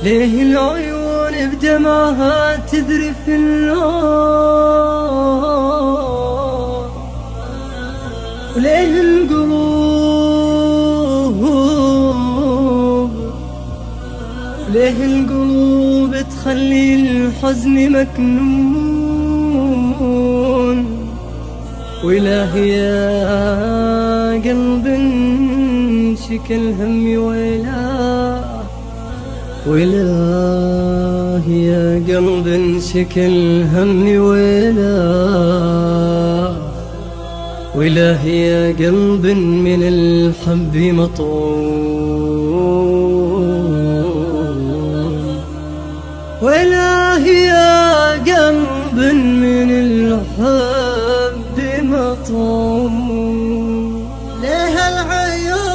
ليه العيون بدمعها تذرف النار، وليه القلوب تخلي الحزن مكنون. وإلهي يا قلب شكى الهم وإلهي يا قلب شكى الهم وإلهي يا قلب من الحب مطعون، وإلهي يا قلب من الحب مطعون. ليه العيون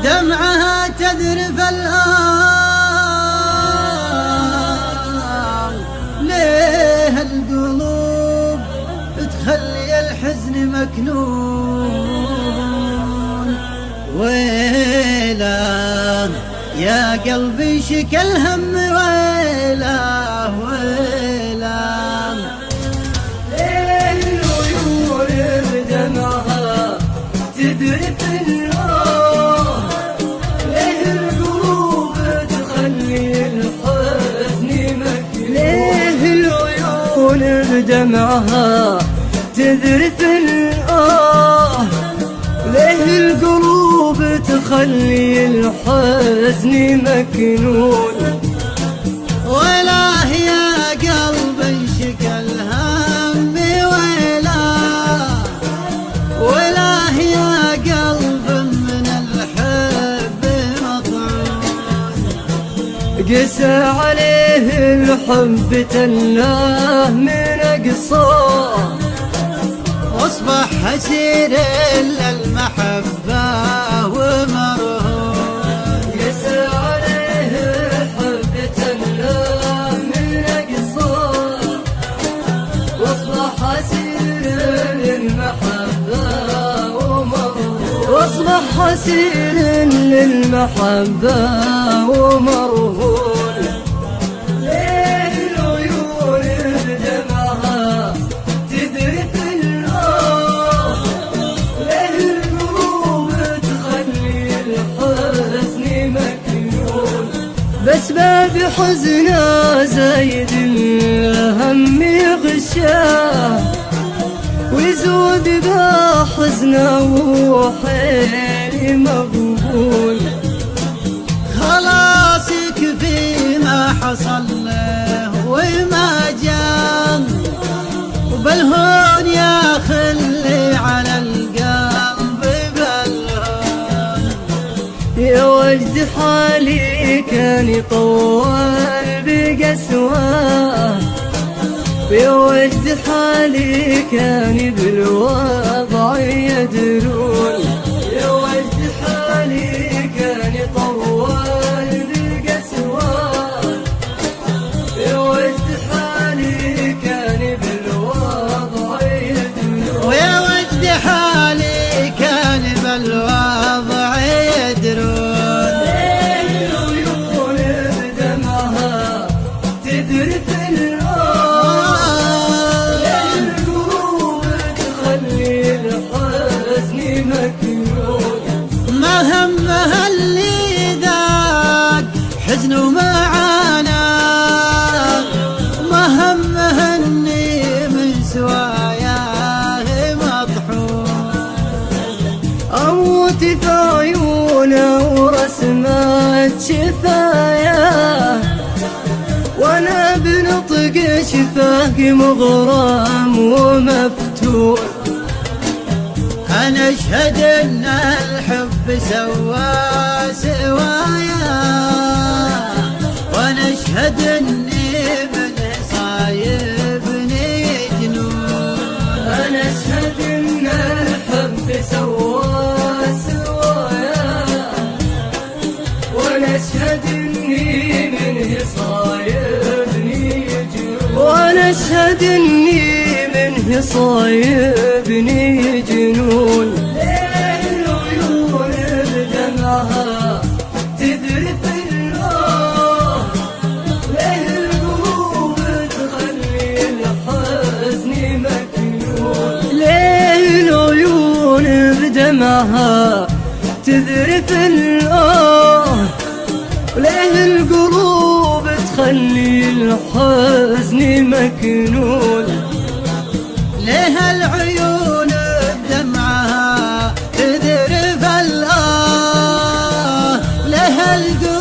دمعها تذرف الآن، ليه القلوب تخلي الحزن مكنون. ويلاه يا قلبي شكى الهم ويلاه ويلاه. ليه العيون بدمعها تذرف النار، ليه القلوب تخلي الحزن مكنون. ليه العيون بدمعها تذرف النار، ليه القلوب تخلي الحزن مكنون. ويلاه يا قلب شكى الهم ويلاه، ويلاه يا قلب من الحب مطعون. قسى عليه الحب تلاه من أقصاه، واصبح حسير للمحبة ومرهون. قسى عليه الحب تلاه من أقصاه، واصبح حسير للمحبة ومرهون، واصبح حسير للمحبة ومرهون. ليه العيون بدمعها تذرف النار، ليه القلوب تخلي الحزن مكنون. بس باب حزنه زايد الهم يغشاه، ويزود بحزنه وحيل مقبول. خلاص يكفي ما حصل له وما جان، وبالهون يا خلي على القلب بالهون. يا وجد حالي كان يطول بقسواه، يا وجد حالي كان بالوضع يدرون. يا وجد حالي كان يطول بقسواه، يا وجد حالي كان بالوضع يدرون. ويا وجد حالي كان بالوضع يدرون. ليه العيون بدمعها تذرف النار، ليه القلوب تخلي الحزن مكنون. ما همها اللي ذاق حزن ومعاناة، ما همها اني من سواياه مطحون. أموت في عيونه ورسمات شفاياه، وانا بنطق شفاه مغرم ومفتون. أنا أشهد أن الحب سوى سوايا، وأنا أشهد أني من صايبني جنون. أنا أشهد إن الحب سوى سوايا، وأنا أشهد إني منه صايبني اشهد اني منه صايبني جنون. ليه العيون بدمعها تذرف النار، ليه القلوب تخلي الحزن مكنون. ليه العيون بدمعها تذرف النار، وليه القلوب تخلي الحزن مكنون. ليه العيون بدمعها تذرف الآه، ليه القلوب